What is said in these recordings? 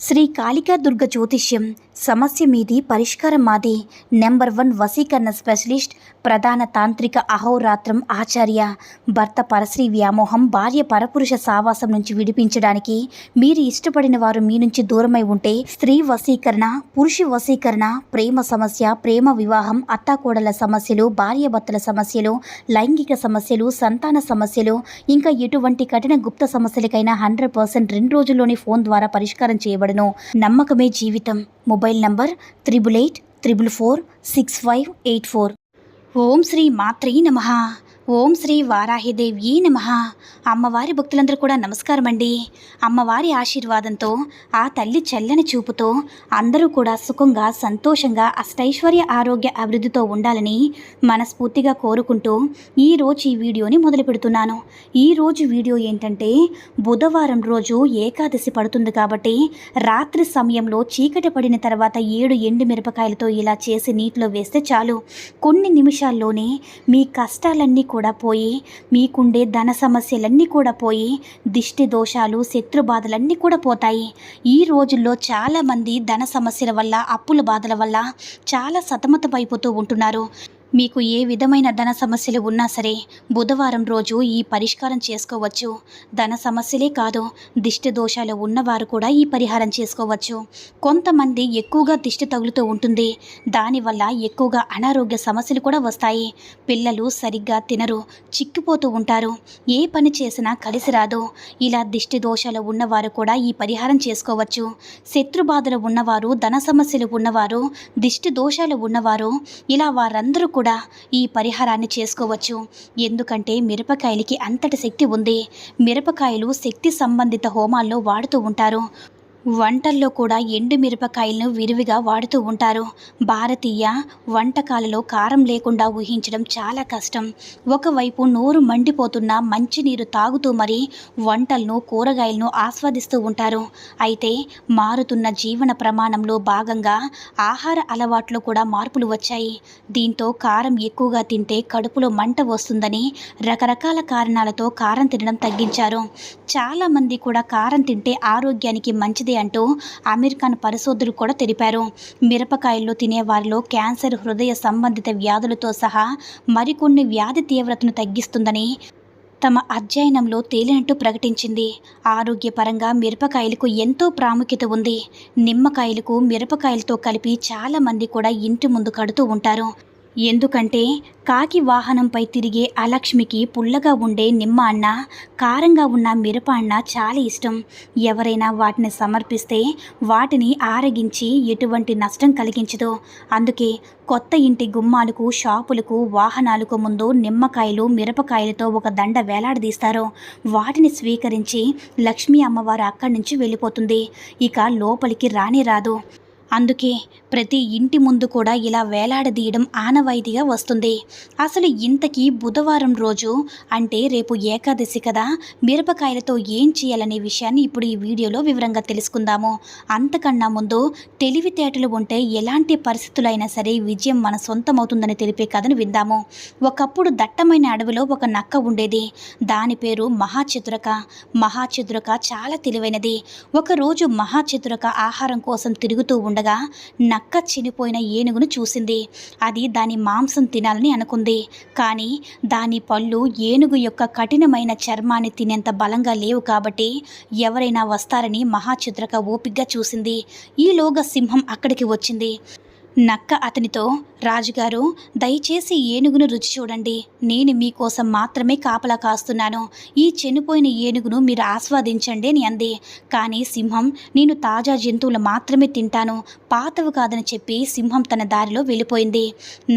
శ్రీ కాళికా దుర్గ జ్యోతిష్యం సమస్య మీది పరిష్కారం మాది. నెంబర్ 1 వశీకరణ స్పెషలిస్ట్, ప్రధాన తాంత్రిక అహోరాత్రం ఆచార్య. భర్త పరశ్రీ వ్యామోహం, భార్య పరపురుష సావాసం నుంచి విడిపించడానికి, మీరు ఇష్టపడిన వారు మీ నుంచి దూరమై ఉంటే స్త్రీ వశీకరణ, పురుష వశీకరణ, ప్రేమ సమస్య, ప్రేమ వివాహం, అత్తాకోడల సమస్యలు, భార్యాభర్తల సమస్యలు, లైంగిక సమస్యలు, సంతాన సమస్యలు, ఇంకా ఎటువంటి కఠిన గుప్త సమస్యలకైనా 100% 2 రోజుల్లోనే ఫోన్ ద్వారా పరిష్కారం చేయబడును. నమ్మకమే జీవితం. Mobile number 8844465584. ఓం శ్రీ మాత్రే నమః. ఓం శ్రీ వారాహిదేవి నమః. అమ్మవారి భక్తులందరూ కూడా నమస్కారం అండి. అమ్మవారి ఆశీర్వాదంతో, ఆ తల్లి చల్లని చూపుతో అందరూ కూడా సుఖంగా, సంతోషంగా, అష్టైశ్వర్య, ఆరోగ్య అభివృద్ధితో ఉండాలని మనస్ఫూర్తిగా కోరుకుంటూ ఈరోజు ఈ వీడియోని మొదలు పెడుతున్నాను. ఈరోజు వీడియో ఏంటంటే, బుధవారం రోజు ఏకాదశి పడుతుంది కాబట్టి రాత్రి సమయంలో చీకటి పడిన తర్వాత 7 ఎండు మిరపకాయలతో ఇలా చేసి నీటిలో వేస్తే చాలు, కొన్ని నిమిషాల్లోనే మీ కష్టాలన్నీ కూడా పోయి, మీకుండే ధన సమస్యలన్నీ కూడా పోయి, దిష్టి దోషాలు, శత్రు బాధలన్నీ కూడా పోతాయి. ఈ రోజుల్లో చాలామంది ధన సమస్యల వల్ల, అప్పుల బాధల వల్ల చాలా సతమతమైపోతూ ఉంటున్నారు. మీకు ఏ విధమైన ధన సమస్యలు ఉన్నా సరే బుధవారం రోజు ఈ పరిష్కారం చేసుకోవచ్చు. ధన సమస్యలే కాదు, దిష్టి దోషాలు ఉన్నవారు కూడా ఈ పరిహారం చేసుకోవచ్చు. కొంతమంది ఎక్కువగా దిష్టి తగులుతూ ఉంటుంది, దానివల్ల ఎక్కువగా అనారోగ్య సమస్యలు కూడా వస్తాయి. పిల్లలు సరిగ్గా తినరు, చిక్కిపోతూ ఉంటారు, ఏ పని చేసినా కలిసి రాదు. ఇలా దిష్టి దోషాలు ఉన్నవారు కూడా ఈ పరిహారం చేసుకోవచ్చు. శత్రు బాధలు ఉన్నవారు, ధన సమస్యలు ఉన్నవారు, దిష్టి దోషాలు ఉన్నవారు, ఇలా వారందరూ కూడా ఈ పరిహారాన్ని చేసుకోవచ్చు. ఎందుకంటే మిరపకాయలకి అంతటి శక్తి ఉంది. మిరపకాయలు శక్తి సంబంధిత హోమాల్లో వాడుతూ ఉంటారు. వంటల్లో కూడా ఎండు మిరపకాయలను విరివిగా వాడుతూ ఉంటారు. భారతీయ వంటకాలలో కారం లేకుండా ఊహించడం చాలా కష్టం. ఒకవైపు నోరు మండిపోతున్న మంచినీరు తాగుతూ మరీ వంటలను, కూరగాయలను ఆస్వాదిస్తూ ఉంటారు. అయితే మారుతున్న జీవన ప్రమాణంలో భాగంగా ఆహార అలవాట్లు కూడా మార్పులు వచ్చాయి. దీంతో కారం ఎక్కువగా తింటే కడుపులో మంట వస్తుందని రకరకాల కారణాలతో కారం తినడం తగ్గించారు. చాలామంది కూడా కారం తింటే ఆరోగ్యానికి మంచిది అంటూ అమెరికన్ పరిశోధకులు కూడా తెలిపారు. మిరపకాయల్లో తినే వారిలో క్యాన్సర్, హృదయ సంబంధిత వ్యాధులతో సహా మరికొన్ని వ్యాధి తీవ్రతను తగ్గిస్తుందని తమ అధ్యయనంలో తేలినట్టు ప్రకటించింది. ఆరోగ్యపరంగా మిరపకాయలకు ఎంతో ప్రాముఖ్యత ఉంది. నిమ్మకాయలకు మిరపకాయలతో కలిపి చాలామంది కూడా ఇంటి ముందు కడుతూ ఉంటారు. ఎందుకంటే కాకి వాహనంపై తిరిగే అలక్ష్మికి పుల్లగా ఉండే నిమ్మ అన్న, కారంగా ఉన్న మిరప అన్న చాలా ఇష్టం. ఎవరైనా వాటిని సమర్పిస్తే వాటిని ఆరగించి ఎటువంటి నష్టం కలిగించదు. అందుకే కొత్త ఇంటి గుమ్మాలకు, షాపులకు, వాహనాలకు ముందు నిమ్మకాయలు, మిరపకాయలతో ఒక దండ వేలాడదీస్తారు. వాటిని స్వీకరించి లక్ష్మీ అమ్మవారు అక్కడి నుంచి వెళ్ళిపోతుంది, ఇక లోపలికి రానే రాదు. అందుకే ప్రతి ఇంటి ముందు కూడా ఇలా వేలాడదీయడం ఆనవాయితీగా వస్తుంది. అసలు ఇంతకీ బుధవారం రోజు అంటే రేపు ఏకాదశి కదా, మిరపకాయలతో ఏం చేయాలనే విషయాన్ని ఇప్పుడు ఈ వీడియోలో వివరంగా తెలుసుకుందాము. అంతకన్నా ముందు తెలివితేటలు ఉంటే ఎలాంటి పరిస్థితులైనా సరే విజయం మన సొంతమవుతుందని తెలిపే కథను విందాము. ఒకప్పుడు దట్టమైన అడవిలో ఒక నక్క ఉండేది. దాని పేరు మహాచతురక. మహాచతురక చాలా తెలివైనది. ఒకరోజు మహాచతురక ఆహారం కోసం తిరుగుతూ ఉండగా నక్క చనిపోయిన ఏనుగును చూసింది. అది దాని మాంసం తినాలని అనుకుంది. కానీ దాని పళ్ళు ఏనుగు యొక్క కఠినమైన చర్మాన్ని తినేంత బలంగా లేవు కాబట్టి ఎవరైనా వస్తారని మహాచతురక ఓపిగ్గా చూసింది. ఈలోగా సింహం అక్కడికి వచ్చింది. నక్క అతనితో, రాజుగారు, దయచేసి ఏనుగును రుచి చూడండి, నేను మీకోసం మాత్రమే కాపలా కాస్తున్నాను. ఈ చనిపోయిన ఏనుగును మీరు ఆస్వాదించండి అని అంది. కానీ సింహం, నేను తాజా జంతువులు మాత్రమే తింటాను, పాతవి కాదని చెప్పి సింహం తన దారిలో వెళ్ళిపోయింది.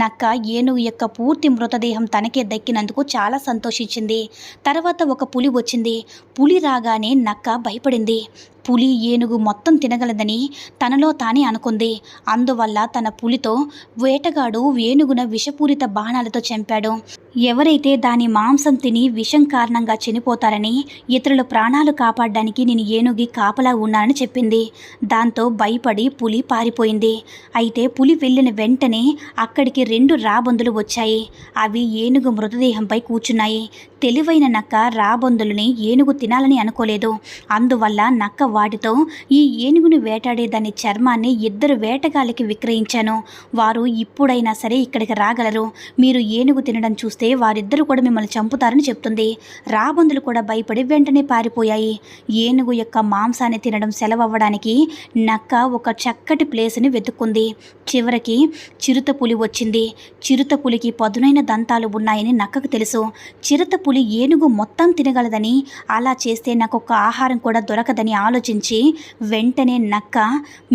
నక్క ఏనుగు యొక్క పూర్తి మృతదేహం తనకే దక్కినందుకు చాలా సంతోషించింది. తర్వాత ఒక పులి వచ్చింది. పులి రాగానే నక్క భయపడింది. పులి ఏనుగు మొత్తం తినగలదని తనలో తానే అనుకుంది. అందువల్ల తన పులితో, వేటగాడు ఏనుగున విషపూరిత బాణాలతో చంపాడు. ఎవరైతే దాని మాంసం తిని విషం కారణంగా చనిపోతారని, ఇతరుల ప్రాణాలు కాపాడడానికి నేను ఏనుగి కాపలా ఉన్నానని చెప్పింది. దాంతో భయపడి పులి పారిపోయింది. అయితే పులి వెళ్ళిన వెంటనే అక్కడికి 2 రాబందులు వచ్చాయి. అవి ఏనుగు మృతదేహంపై కూర్చున్నాయి. తెలివైన నక్క రాబందులని ఏనుగు తినాలని అనుకోలేదు. అందువల్ల నక్క వాటితో ఈ ఏనుగును వేటాడే దాని చర్మాన్ని 2 వేటగాళ్ళకి విక్రయించాను. వారు ఇప్పుడైనా సరే ఇక్కడికి రాగలరు. మీరు ఏనుగు తినడం చూస్తే వారిద్దరూ కూడా మిమ్మల్ని చంపుతారని చెప్తుంది. రాబందులు కూడా భయపడి వెంటనే పారిపోయాయి. ఏనుగు యొక్క మాంసాన్ని తినడం సెలవవ్వడానికి నక్క ఒక చక్కటి ప్లేస్ని వెతుక్కుంది. చివరికి చిరుతపులి వచ్చింది. చిరుతపులికి పదునైన దంతాలు ఉన్నాయని నక్కకు తెలుసు. చిరుతపులి ఏనుగు మొత్తం తినగలదని, అలా చేస్తే నాకు ఒక ఆహారం కూడా దొరకదని ఆలోచించి వెంటనే నక్క,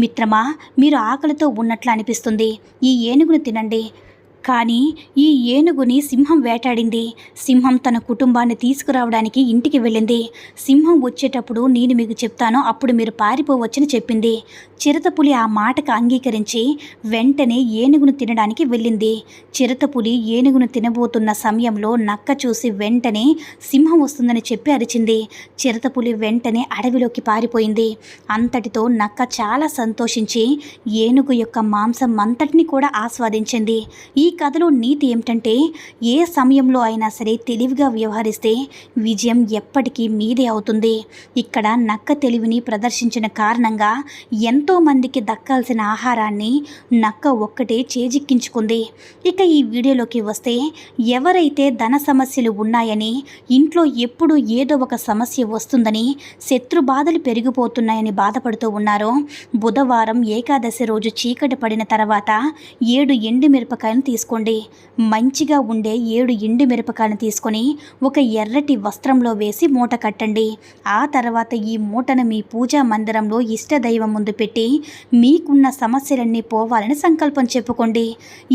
మిత్రమా, మీరు ఆకలితో ఉన్నట్లు అనిపిస్తుంది, ఈ ఏనుగును తినండి. కానీ ఈ ఏనుగుని సింహం వేటాడింది. సింహం తన కుటుంబాన్ని తీసుకురావడానికి ఇంటికి వెళ్ళింది. సింహం వచ్చేటప్పుడు నేను మీకు చెప్తాను, అప్పుడు మీరు పారిపోవచ్చని చెప్పింది. చిరుతపులి ఆ మాటకు అంగీకరించి వెంటనే ఏనుగును తినడానికి వెళ్ళింది. చిరుతపులి ఏనుగును తినబోతున్న సమయంలో నక్క చూసి వెంటనే సింహం వస్తుందని చెప్పి అరిచింది. చిరుతపులి వెంటనే అడవిలోకి పారిపోయింది. అంతటితో నక్క చాలా సంతోషించి ఏనుగు యొక్క మాంసం అంతటిని కూడా ఆస్వాదించింది. ఈ కథలో నీతి ఏమిటంటే, ఏ సమయంలో అయినా సరే తెలివిగా వ్యవహరిస్తే విజయం ఎప్పటికీ మీదే అవుతుంది. ఇక్కడ నక్క తెలివిని ప్రదర్శించిన కారణంగా ఎంతోమందికి దక్కాల్సిన ఆహారాన్ని నక్క ఒక్కటే చేజిక్కించుకుంది. ఇక ఈ వీడియోలోకి వస్తే, ఎవరైతే ధన సమస్యలు ఉన్నాయని, ఇంట్లో ఎప్పుడు ఏదో ఒక సమస్య వస్తుందని, శత్రు బాధలు పెరిగిపోతున్నాయని బాధపడుతూ ఉన్నారో, బుధవారం ఏకాదశి రోజు చీకటి పడిన తర్వాత 7 ఎండుమిరపకాయలను తీసుకోండి. మంచిగా ఉండే 7 ఎండుమిరపకాయలను తీసుకొని ఒక ఎర్రటి వస్త్రంలో వేసి మూట కట్టండి. ఆ తర్వాత ఈ మూటను మీ పూజా మందిరంలో ఇష్టదైవం ముందు పెట్టి మీకున్న సమస్యలన్నీ పోవాలని సంకల్పం చెప్పుకోండి.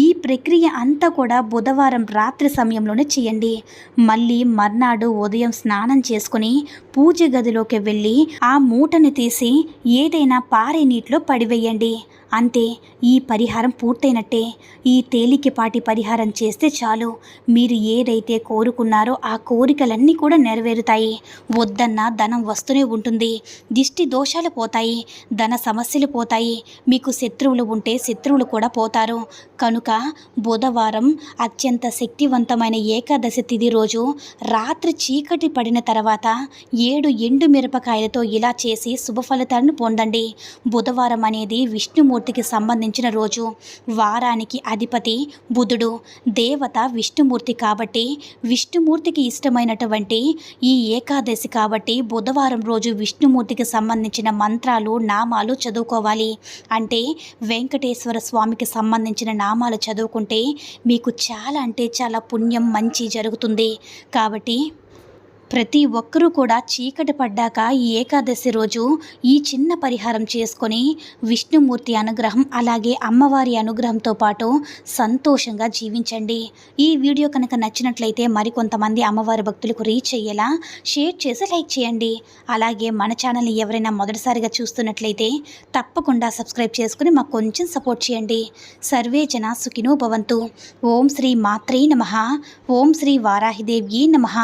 ఈ ప్రక్రియ అంతా కూడా బుధవారం రాత్రి సమయంలోనే చేయండి. మళ్ళీ మర్నాడు ఉదయం స్నానం చేసుకుని పూజ గదిలోకి వెళ్ళి ఆ మూటను తీసి ఏదైనా పారే నీటిలో పడివేయండి. అంతే, ఈ పరిహారం పూర్తయినట్టే. ఈ తేలికపాటి పరిహారం చేస్తే చాలు, మీరు ఏదైతే కోరుకున్నారో ఆ కోరికలన్నీ కూడా నెరవేరుతాయి. వద్దన్న ధనం వస్తూనే ఉంటుంది. దిష్టి దోషాలు పోతాయి, ధన సమస్యలు పోతాయి. మీకు శత్రువులు ఉంటే శత్రువులు కూడా పోతారు. కనుక బుధవారం అత్యంత శక్తివంతమైన ఏకాదశి తిథి రోజు రాత్రి చీకటి పడిన తర్వాత 7 ఎండు మిరపకాయలతో ఇలా చేసి శుభ ఫలితాలను పొందండి. బుధవారం అనేది విష్ణుమూర్తికి సంబంధించిన రోజు. వారానికి అధిపతి బుధుడు, దేవత విష్ణుమూర్తి కాబట్టి విష్ణుమూర్తికి ఇష్టమైనటువంటి ఈ ఏకాదశి కాబట్టి బుధవారం రోజు విష్ణుమూర్తికి సంబంధించిన మంత్రాలు, నామాలు చదువుకోవాలి. అంటే వెంకటేశ్వర స్వామికి సంబంధించిన నామాలు చదువుకుంటే మీకు చాలా అంటే చాలా పుణ్యం, మంచి జరుగుతుంది. కాబట్టి ప్రతి ఒక్కరూ కూడా చీకటి పడ్డాక ఈ ఏకాదశి రోజు ఈ చిన్న పరిహారం చేసుకొని విష్ణుమూర్తి అనుగ్రహం అలాగే అమ్మవారి అనుగ్రహంతో పాటు సంతోషంగా జీవించండి. ఈ వీడియో కనుక నచ్చినట్లయితే మరికొంతమంది అమ్మవారి భక్తులకు రీచ్ అయ్యేలా షేర్ చేసి లైక్ చేయండి. అలాగే మన ఛానల్ని ఎవరైనా మొదటిసారిగా చూస్తున్నట్లయితే తప్పకుండా సబ్స్క్రైబ్ చేసుకుని మాకు కొంచెం సపోర్ట్ చేయండి. సర్వే జన సుఖినో భవంతు. ఓం శ్రీ మాత్రే నమః. ఓం శ్రీ వారాహిదేవ్యే నమః.